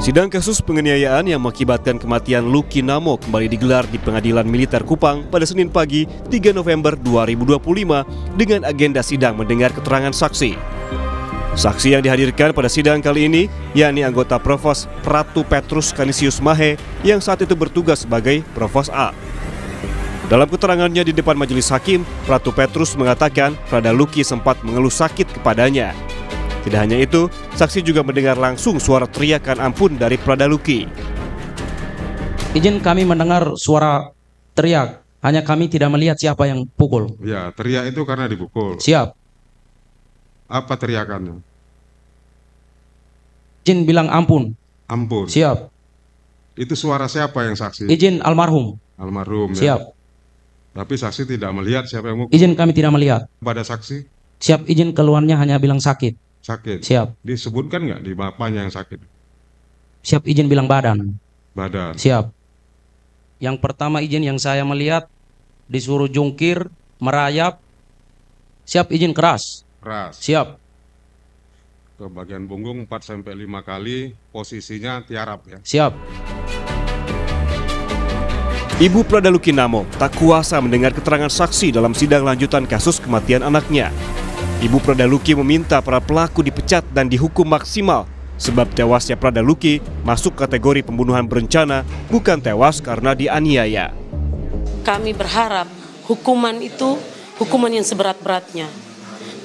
Sidang kasus penganiayaan yang mengakibatkan kematian Lucky Namo kembali digelar di Pengadilan Militer Kupang pada Senin pagi 3 November 2025 dengan agenda sidang mendengar keterangan saksi. Saksi yang dihadirkan pada sidang kali ini yakni anggota Provos Pratu Petrus Canisius Mahe yang saat itu bertugas sebagai Provos A. Dalam keterangannya di depan majelis hakim, Pratu Petrus mengatakan Prada Lucky sempat mengeluh sakit kepadanya. Tidak hanya itu, saksi juga mendengar langsung suara teriakan ampun dari Prada Lucky. Izin kami mendengar suara teriak, hanya kami tidak melihat siapa yang pukul. Ya, teriak itu karena dipukul. Siap. Apa teriakannya? Izin bilang ampun. Ampun. Siap. Itu suara siapa yang saksi? Izin almarhum. Almarhum. Siap. Ya. Tapi saksi tidak melihat siapa yang mukul. Izin kami tidak melihat. Pada saksi? Siap, izin keluarnya hanya bilang sakit. Sakit. Siap. Disebutkan nggak di bapaknya yang sakit? Siap, izin bilang badan. Badan. Siap. Yang pertama izin yang saya melihat disuruh jungkir, merayap. Siap, izin keras. Keras. Siap. Ke bagian punggung 4-5 kali, posisinya tiarap ya. Siap. Ibu Prada Lucky Namo tak kuasa mendengar keterangan saksi dalam sidang lanjutan kasus kematian anaknya. Ibu Prada Lucky meminta para pelaku dipecat dan dihukum maksimal sebab tewasnya Prada Lucky masuk kategori pembunuhan berencana, bukan tewas karena dianiaya. Kami berharap hukuman itu hukuman yang seberat-beratnya.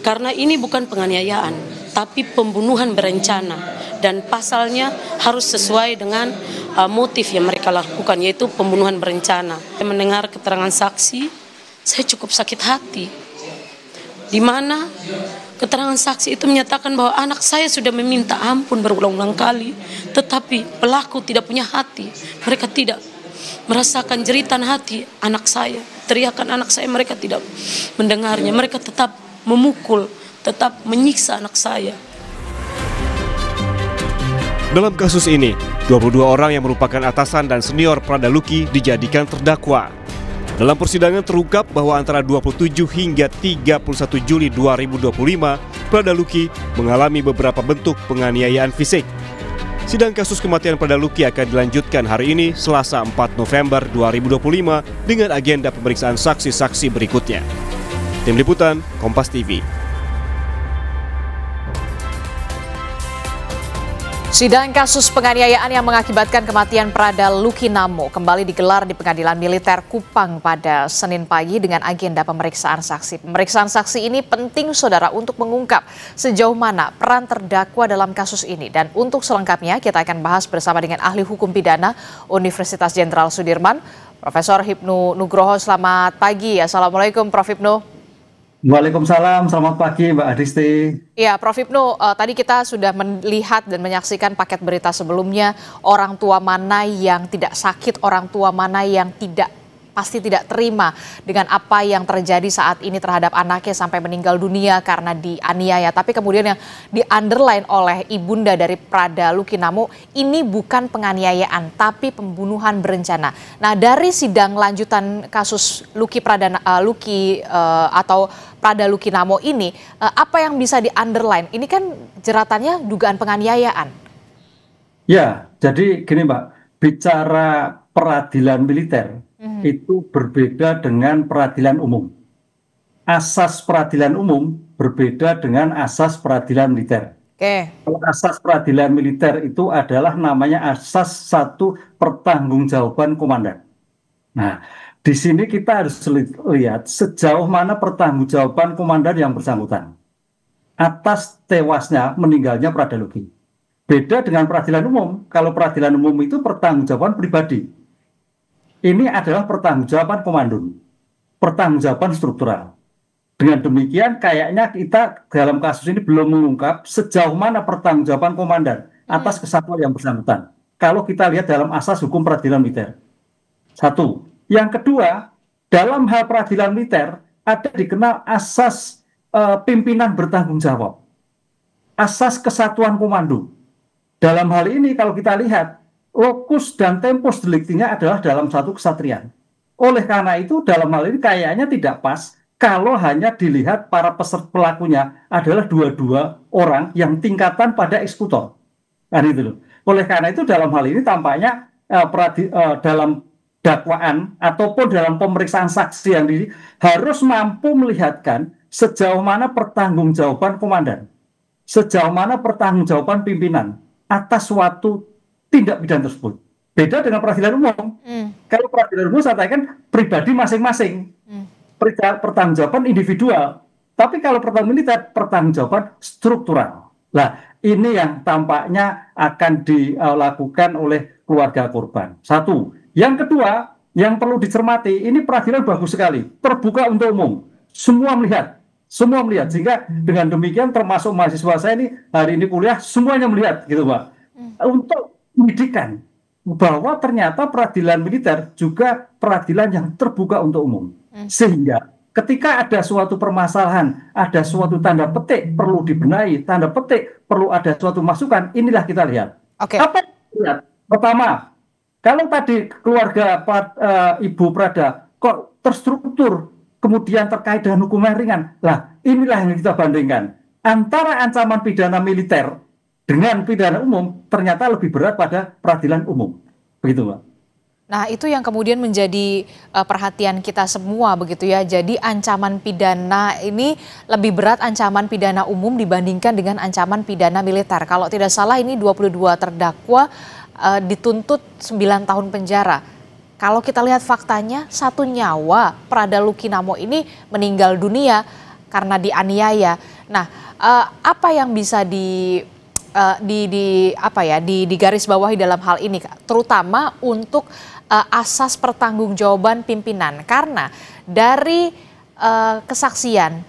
Karena ini bukan penganiayaan, tapi pembunuhan berencana. Dan pasalnya harus sesuai dengan motif yang mereka lakukan, yaitu pembunuhan berencana. Mendengar keterangan saksi, saya cukup sakit hati. Di mana keterangan saksi itu menyatakan bahwa anak saya sudah meminta ampun berulang-ulang kali, tetapi pelaku tidak punya hati. Mereka tidak merasakan jeritan hati anak saya, teriakan anak saya, mereka tidak mendengarnya. Mereka tetap memukul, tetap menyiksa anak saya. Dalam kasus ini, 22 orang yang merupakan atasan dan senior Prada Lucky dijadikan terdakwa. Dalam persidangan terungkap bahwa antara 27 hingga 31 Juli 2025, Prada Lucky mengalami beberapa bentuk penganiayaan fisik. Sidang kasus kematian Prada Lucky akan dilanjutkan hari ini, Selasa 4 November 2025, dengan agenda pemeriksaan saksi-saksi berikutnya. Tim Liputan, Kompas TV. Sidang kasus penganiayaan yang mengakibatkan kematian Prada Lucky Namo kembali digelar di Pengadilan Militer Kupang pada Senin pagi dengan agenda pemeriksaan saksi. Pemeriksaan saksi ini penting, saudara, untuk mengungkap sejauh mana peran terdakwa dalam kasus ini. Dan untuk selengkapnya kita akan bahas bersama dengan ahli hukum pidana Universitas Jenderal Sudirman, Profesor Hipnu Nugroho. Selamat pagi. Assalamualaikum, Prof. Hipnu. Waalaikumsalam, selamat pagi Mbak Adisti. Ya, Prof. Hipnu, tadi kita sudah melihat dan menyaksikan paket berita sebelumnya, orang tua mana yang tidak sakit, orang tua mana yang pasti tidak terima dengan apa yang terjadi saat ini terhadap anaknya sampai meninggal dunia karena dianiaya. Tapi kemudian yang di-underline oleh ibunda dari Prada Lucky Namo, ini bukan penganiayaan tapi pembunuhan berencana. Nah, dari sidang lanjutan kasus atau Prada Lucky Namo ini, apa yang bisa di-underline? Ini kan jeratannya dugaan penganiayaan. Ya, jadi gini Mbak, bicara peradilan militer itu berbeda dengan peradilan umum. Asas peradilan umum berbeda dengan asas peradilan militer. Kalau asas peradilan militer itu adalah namanya asas satu pertanggungjawaban komandan. Nah, di sini kita harus lihat sejauh mana pertanggungjawaban komandan yang bersangkutan atas tewasnya meninggalnya Prada Lucky. Beda dengan peradilan umum. Kalau peradilan umum itu pertanggungjawaban pribadi. Ini adalah pertanggungjawaban komando, pertanggungjawaban struktural. Dengan demikian kayaknya kita dalam kasus ini belum mengungkap sejauh mana pertanggungjawaban komandan atas kesatuan yang bersangkutan. Kalau kita lihat dalam asas hukum peradilan militer. Satu. Yang kedua, dalam hal peradilan militer ada dikenal asas pimpinan bertanggung jawab. Asas kesatuan komando. Dalam hal ini kalau kita lihat, lokus dan tempus deliktinya adalah dalam satu kesatuan. Oleh karena itu dalam hal ini kayaknya tidak pas kalau hanya dilihat para peserta pelakunya adalah dua-dua orang yang tingkatan pada eksekutor. Kan itu loh. Oleh karena itu dalam hal ini tampaknya dalam dakwaan ataupun dalam pemeriksaan saksi yang harus mampu melihatkan sejauh mana pertanggungjawaban komandan, sejauh mana pertanggungjawaban pimpinan atas suatu tindak pidana tersebut. Beda dengan peradilan umum. Kalau peradilan umum saya katakan pribadi masing-masing, pertanggungjawaban individual. Tapi kalau pertanggung militer, pertanggungjawaban struktural. Nah, ini yang tampaknya akan dilakukan oleh keluarga korban. Satu. Yang kedua, yang perlu dicermati, ini peradilan bagus sekali, terbuka untuk umum. Semua melihat, sehingga dengan demikian termasuk mahasiswa saya ini hari ini kuliah semuanya melihat gitu Pak. Untuk pendidikan bahwa ternyata peradilan militer juga peradilan yang terbuka untuk umum. Sehingga ketika ada suatu permasalahan, ada suatu tanda petik perlu dibenahi, tanda petik perlu ada suatu masukan, inilah kita lihat. Apa yang kita lihat? Pertama, kalau tadi keluarga Ibu Prada kok terstruktur, kemudian terkait dengan hukuman ringan, lah inilah yang kita bandingkan. Antara ancaman pidana militer dengan pidana umum ternyata lebih berat pada peradilan umum. Begitu, Mbak. Nah, itu yang kemudian menjadi perhatian kita semua begitu ya. Jadi ancaman pidana ini lebih berat ancaman pidana umum dibandingkan dengan ancaman pidana militer. Kalau tidak salah ini 22 terdakwa dituntut 9 tahun penjara. Kalau kita lihat faktanya, 1 nyawa Prada Lucky Namo ini meninggal dunia karena dianiaya. Nah, apa yang bisa digarisbawahi dalam hal ini, terutama untuk asas pertanggungjawaban pimpinan, karena dari kesaksian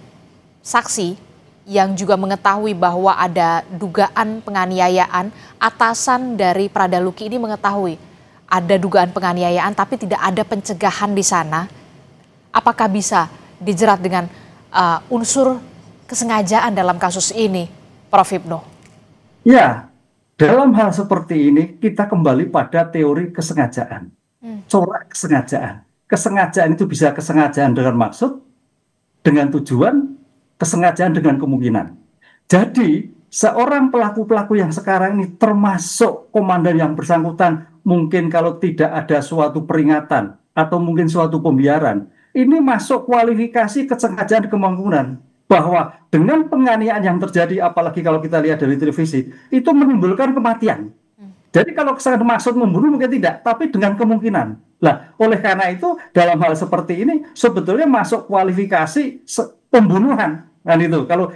saksi yang juga mengetahui bahwa ada dugaan penganiayaan, atasan dari Prada Lucky ini mengetahui ada dugaan penganiayaan tapi tidak ada pencegahan di sana. Apakah bisa dijerat dengan unsur kesengajaan dalam kasus ini, Prof. Hipnu? Ya, dalam hal seperti ini kita kembali pada teori kesengajaan, corak kesengajaan. Kesengajaan itu bisa kesengajaan dengan maksud, dengan tujuan, kesengajaan dengan kemungkinan. Jadi seorang pelaku-pelaku yang sekarang ini termasuk komandan yang bersangkutan, mungkin kalau tidak ada suatu peringatan atau mungkin suatu pembiaran, ini masuk kualifikasi kesengajaan kemungkinan. Bahwa dengan penganiayaan yang terjadi, apalagi kalau kita lihat dari televisi, itu menimbulkan kematian. Jadi kalau kesengajaan maksud membunuh mungkin tidak, tapi dengan kemungkinan. Nah, oleh karena itu dalam hal seperti ini sebetulnya masuk kualifikasi pembunuhan. Kan itu kalau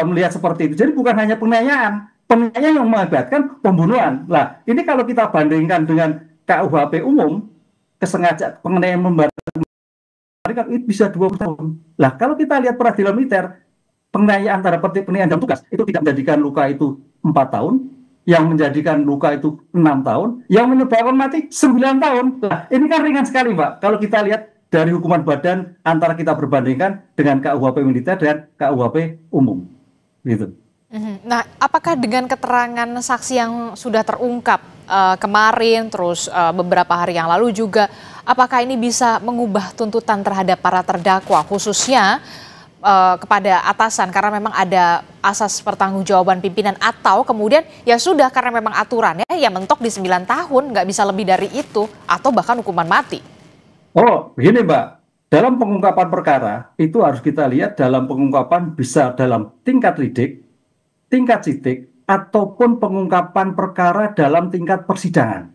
melihat seperti itu. Jadi bukan hanya penganiayaan yang mengakibatkan pembunuhan. Nah, ini kalau kita bandingkan dengan KUHP umum, kesengajaan penganiayaan membatalkan itu bisa 20 tahun. Lah kalau kita lihat peradilan militer, penganiayaan tanda petik penganiayaan dalam tugas itu tidak menjadikan luka itu 4 tahun, yang menjadikan luka itu 6 tahun, yang menyebabkan mati 9 tahun. Nah, ini kan ringan sekali, Mbak. Kalau kita lihat dari hukuman badan antara kita berbandingkan dengan KUHP militer dan KUHP umum. Gitu. Nah, apakah dengan keterangan saksi yang sudah terungkap kemarin, terus beberapa hari yang lalu juga, apakah ini bisa mengubah tuntutan terhadap para terdakwa, khususnya kepada atasan, karena memang ada asas pertanggungjawaban pimpinan, atau kemudian ya sudah karena memang aturannya ya mentok di 9 tahun, nggak bisa lebih dari itu, atau bahkan hukuman mati? Oh, begini Mbak, dalam pengungkapan perkara itu harus kita lihat dalam pengungkapan bisa dalam tingkat lidik, tingkat sidik, ataupun pengungkapan perkara dalam tingkat persidangan.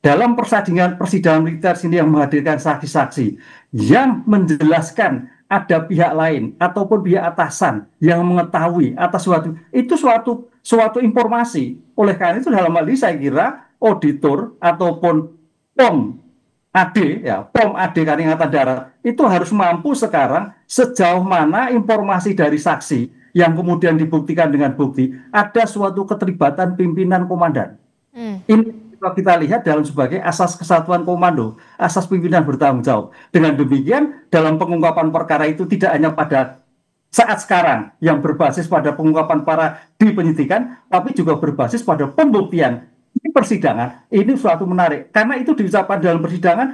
Dalam persidangan militer sini yang menghadirkan saksi-saksi yang menjelaskan ada pihak lain ataupun pihak atasan yang mengetahui atas suatu informasi. Oleh karena itu dalam hal ini saya kira auditor ataupun POM AD Karen Angkatan Darat itu harus mampu sekarang sejauh mana informasi dari saksi yang kemudian dibuktikan dengan bukti ada suatu keterlibatan pimpinan komandan. Ini kita lihat dalam sebagai asas kesatuan komando, asas pimpinan bertanggung jawab. Dengan demikian dalam pengungkapan perkara itu tidak hanya pada saat sekarang yang berbasis pada pengungkapan para di penyidikan, tapi juga berbasis pada pembuktian di persidangan. Ini suatu menarik karena itu diucapkan dalam persidangan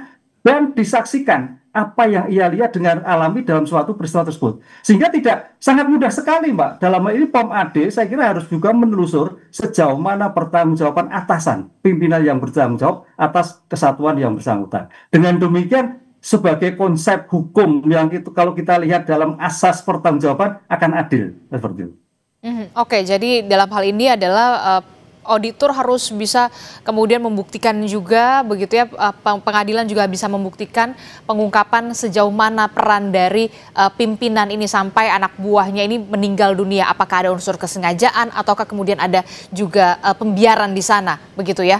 dan disaksikan apa yang ia lihat dengan alami dalam suatu peristiwa tersebut. Sehingga tidak sangat mudah sekali, Mbak. Dalam hal ini POM AD saya kira harus juga menelusur sejauh mana pertanggungjawaban atasan, pimpinan yang bertanggung jawab atas kesatuan yang bersangkutan. Dengan demikian, sebagai konsep hukum yang itu kalau kita lihat dalam asas pertanggungjawaban akan adil seperti itu. Oke, jadi dalam hal ini adalah auditor harus bisa kemudian membuktikan juga begitu ya, pengadilan juga bisa membuktikan pengungkapan sejauh mana peran dari pimpinan ini sampai anak buahnya ini meninggal dunia. Apakah ada unsur kesengajaan ataukah kemudian ada juga pembiaran di sana, begitu ya?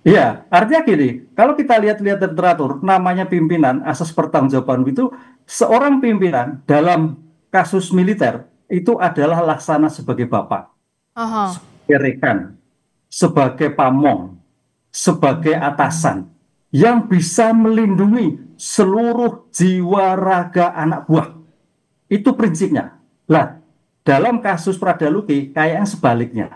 Iya, artinya gini, kalau kita lihat-lihat teratur, namanya pimpinan, asas pertanggungjawaban itu seorang pimpinan dalam kasus militer itu adalah laksana sebagai bapak. Sebagai rekan, sebagai pamong, sebagai atasan yang bisa melindungi seluruh jiwa raga anak buah. Itu prinsipnya. Lah, dalam kasus Pradaluki kayaknya sebaliknya.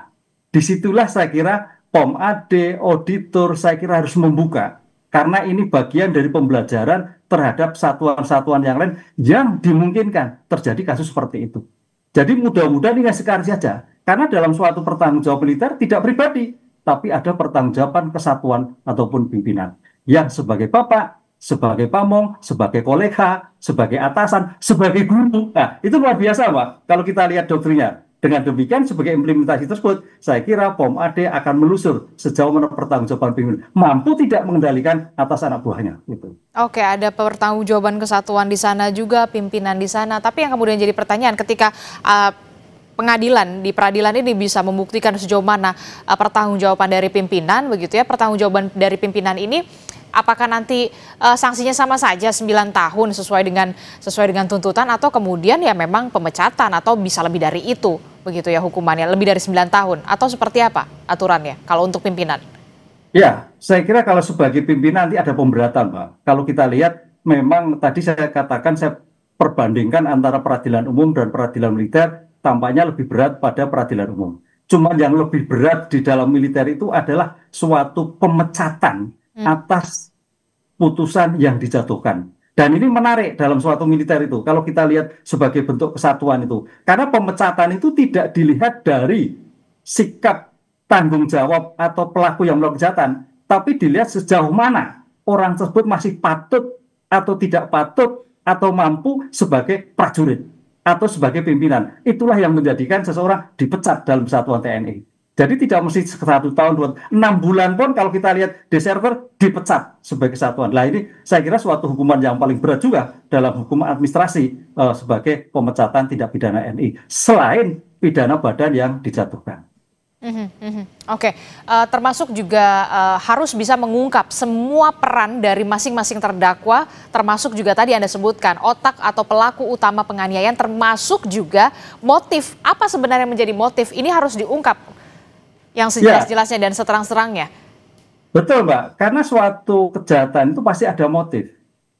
Disitulah saya kira POM AD, auditor saya kira harus membuka. Karena ini bagian dari pembelajaran terhadap satuan-satuan yang lain yang dimungkinkan terjadi kasus seperti itu. Jadi mudah-mudahan ini sekali saja. Karena dalam suatu pertanggungjawaban militer tidak pribadi, tapi ada pertanggungjawaban kesatuan ataupun pimpinan. Yang sebagai bapak, sebagai pamong, sebagai kolega, sebagai atasan, sebagai guru. Nah, itu luar biasa, Pak, kalau kita lihat doktrinnya. Dengan demikian, sebagai implementasi tersebut, saya kira POM AD akan melusur sejauh mana pertanggungjawaban pimpinan. Mampu tidak mengendalikan atas anak buahnya. Gitu. Oke, ada pertanggungjawaban kesatuan di sana juga, pimpinan di sana. Tapi yang kemudian jadi pertanyaan ketika pengadilan di peradilan ini bisa membuktikan sejauh mana pertanggungjawaban dari pimpinan, begitu ya, pertanggungjawaban dari pimpinan ini, apakah nanti sanksinya sama saja 9 tahun sesuai dengan tuntutan atau kemudian ya memang pemecatan atau bisa lebih dari itu, begitu ya hukumannya, lebih dari 9 tahun atau seperti apa aturannya kalau untuk pimpinan? Ya, saya kira kalau sebagai pimpinan nanti ada pemberatan, Pak. Kalau kita lihat memang tadi saya katakan saya perbandingkan antara peradilan umum dan peradilan militer, tampaknya lebih berat pada peradilan umum. Cuman yang lebih berat di dalam militer itu adalah suatu pemecatan atas putusan yang dijatuhkan. Dan ini menarik dalam suatu militer itu. Kalau kita lihat sebagai bentuk kesatuan itu. Karena pemecatan itu tidak dilihat dari sikap tanggung jawab atau pelaku yang melakukan kejahatan. Tapi dilihat sejauh mana orang tersebut masih patut atau tidak patut atau mampu sebagai prajurit atau sebagai pimpinan. Itulah yang menjadikan seseorang dipecat dalam satuan TNI. Jadi tidak mesti 1 tahun, 6 bulan pun kalau kita lihat deserter dipecat sebagai kesatuan. Nah ini saya kira suatu hukuman yang paling berat juga dalam hukum administrasi sebagai pemecatan tindak pidana NI. Selain pidana badan yang dijatuhkan. Oke, termasuk juga harus bisa mengungkap semua peran dari masing-masing terdakwa, termasuk juga tadi Anda sebutkan otak atau pelaku utama penganiayaan, termasuk juga motif. Apa sebenarnya menjadi motif? Ini harus diungkap yang sejelas-jelasnya dan seterang-terangnya. Betul, Mbak. Karena suatu kejahatan itu pasti ada motif.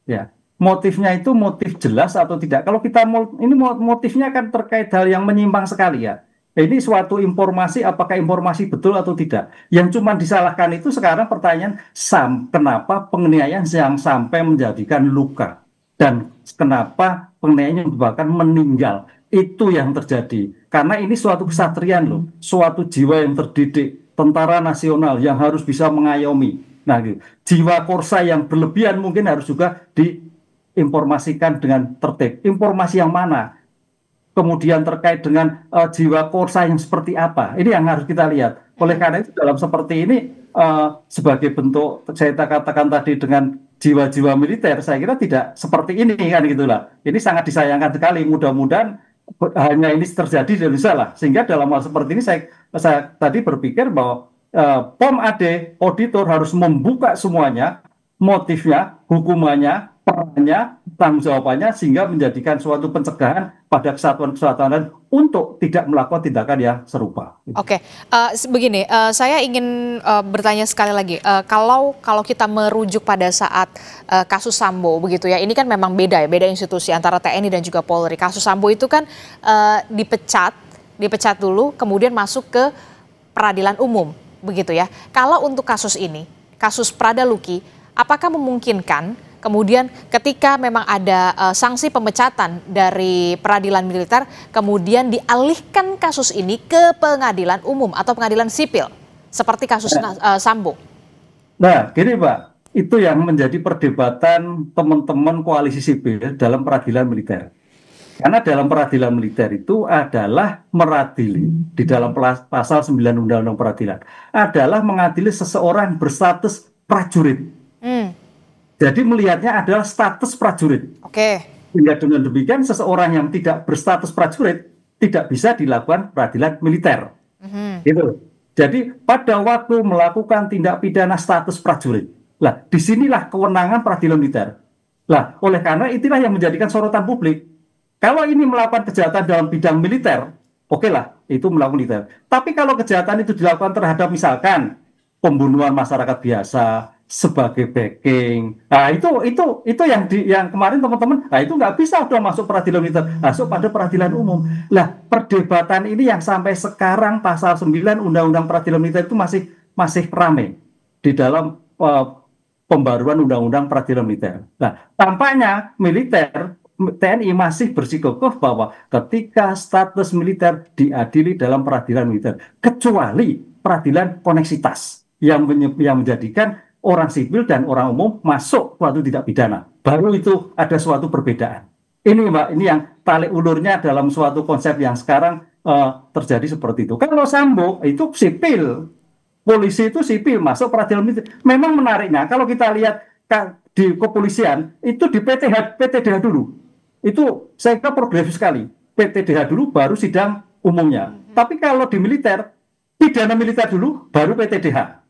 Ya, motifnya itu motif jelas atau tidak. Kalau kita ini motifnya kan terkait hal yang menyimpang sekali ya. Ini suatu informasi, apakah informasi betul atau tidak. Yang cuma disalahkan itu sekarang pertanyaan, kenapa penganiayaan yang sampai menjadikan luka? Dan kenapa penganiayaan menyebabkan meninggal? Itu yang terjadi. Karena ini suatu kesatrian loh, suatu jiwa yang terdidik, tentara nasional yang harus bisa mengayomi. Nah, gitu. Jiwa korsa yang berlebihan mungkin harus juga diinformasikan dengan tertib. Informasi yang mana? Kemudian terkait dengan jiwa korsa yang seperti apa, ini yang harus kita lihat. Oleh karena itu dalam seperti ini sebagai bentuk saya katakan tadi dengan jiwa-jiwa militer, saya kira tidak seperti ini kan gitulah. Ini sangat disayangkan sekali. Mudah-mudahan hanya ini terjadi di Indonesia lah. Sehingga dalam hal seperti ini saya tadi berpikir bahwa POM AD auditor harus membuka semuanya, motifnya, hukumannya, perannya, tanggung jawabannya, sehingga menjadikan suatu pencegahan pada kesatuan-kesatuan untuk tidak melakukan tindakan yang serupa. Oke, begini, saya ingin bertanya sekali lagi, kalau kita merujuk pada saat kasus Sambo begitu ya, ini kan memang beda institusi antara TNI dan juga Polri. Kasus Sambo itu kan dipecat dulu, kemudian masuk ke peradilan umum begitu ya. Kalau untuk kasus ini, kasus Pradaluki, apakah memungkinkan kemudian ketika memang ada sanksi pemecatan dari peradilan militer, kemudian dialihkan kasus ini ke pengadilan umum atau pengadilan sipil, seperti kasus Sambo? Nah, gini Pak, itu yang menjadi perdebatan teman-teman koalisi sipil dalam peradilan militer. Karena dalam peradilan militer itu adalah meradili, di dalam pasal 9 Undang-Undang Peradilan, adalah mengadili seseorang berstatus prajurit. Jadi melihatnya adalah status prajurit. Sehingga dengan demikian seseorang yang tidak berstatus prajurit tidak bisa dilakukan peradilan militer. Gitu. Jadi pada waktu melakukan tindak pidana status prajurit, lah disinilah kewenangan peradilan militer. Lah oleh karena itulah yang menjadikan sorotan publik. Kalau ini melakukan kejahatan dalam bidang militer, oke lah, itu melakukan militer. Tapi kalau kejahatan itu dilakukan terhadap misalkan pembunuhan masyarakat biasa sebagai backing, nah itu yang kemarin teman-teman, nah itu nggak bisa udah masuk peradilan militer, masuk pada peradilan umum. Lah perdebatan ini yang sampai sekarang pasal 9 Undang-Undang Peradilan Militer itu masih ramai di dalam pembaruan Undang-Undang Peradilan Militer. Nah tampaknya militer TNI masih bersikukuh bahwa ketika status militer diadili dalam peradilan militer, kecuali peradilan koneksitas yang menjadikan orang sipil dan orang umum masuk suatu tindak pidana, baru itu ada suatu perbedaan. Ini Mbak, ini yang tarik ulurnya dalam suatu konsep yang sekarang terjadi seperti itu. Kalau Sambo itu sipil, polisi itu sipil masuk peradilan militer. Memang menariknya kalau kita lihat di kepolisian itu di PTDH dulu. Itu saya kira progresif sekali. PTDH dulu baru sidang umumnya. Tapi kalau di militer, pidana militer dulu baru PTDH.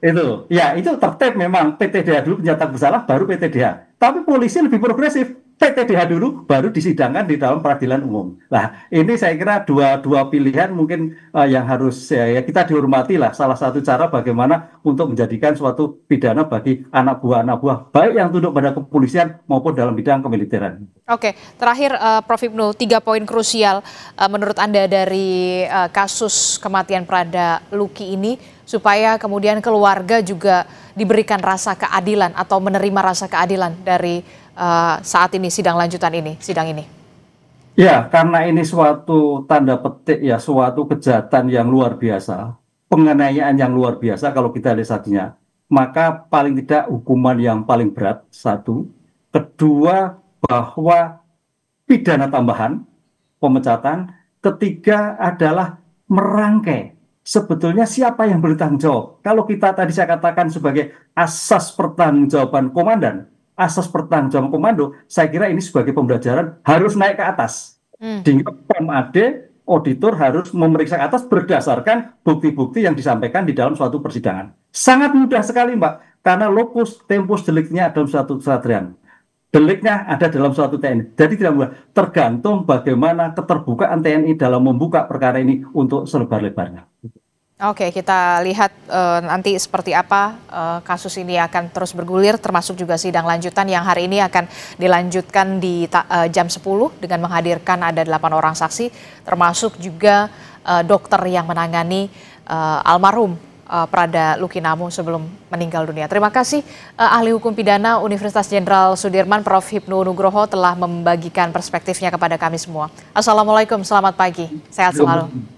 Itu, ya itu tertib memang PTDH dulu penyatakan bersalah baru PTDH. Tapi polisi lebih progresif. PTDH dulu baru disidangkan di dalam peradilan umum. Nah, ini saya kira dua pilihan mungkin yang harus ya kita dihormati lah. Salah satu cara bagaimana untuk menjadikan suatu pidana bagi anak buah baik yang tunduk pada kepolisian maupun dalam bidang kemiliteran. Oke, terakhir Prof. Hipnu, 3 poin krusial menurut Anda dari kasus kematian Prada Luki ini supaya kemudian keluarga juga diberikan rasa keadilan atau menerima rasa keadilan dari saat ini sidang ini. Ya, karena ini suatu tanda petik ya, suatu kejahatan yang luar biasa, penganiayaan yang luar biasa kalau kita lihat saatnya, maka paling tidak hukuman yang paling berat, satu. Kedua, bahwa pidana tambahan, pemecatan. Ketiga adalah merangkai. Sebetulnya siapa yang bertanggung jawab? Kalau kita tadi saya katakan sebagai asas pertanggungjawaban komandan, asas pertanggungjawaban komando, saya kira ini sebagai pembelajaran harus naik ke atas. Sehingga PMAD, auditor harus memeriksa ke atas berdasarkan bukti-bukti yang disampaikan di dalam suatu persidangan. Sangat mudah sekali Mbak, karena locus tempus deliknya dalam suatu kesatria. Deliknya ada dalam suatu TNI. Jadi tidak mudah, tergantung bagaimana keterbukaan TNI dalam membuka perkara ini untuk selebar-lebarnya. Oke, kita lihat nanti seperti apa kasus ini akan terus bergulir, termasuk juga sidang lanjutan yang hari ini akan dilanjutkan di jam 10 dengan menghadirkan ada 8 orang saksi, termasuk juga dokter yang menangani almarhum Prada Luki Namo sebelum meninggal dunia. Terima kasih ahli hukum pidana Universitas Jenderal Sudirman, Prof. Hipnu Nugroho telah membagikan perspektifnya kepada kami semua. Assalamualaikum, selamat pagi, sehat selalu.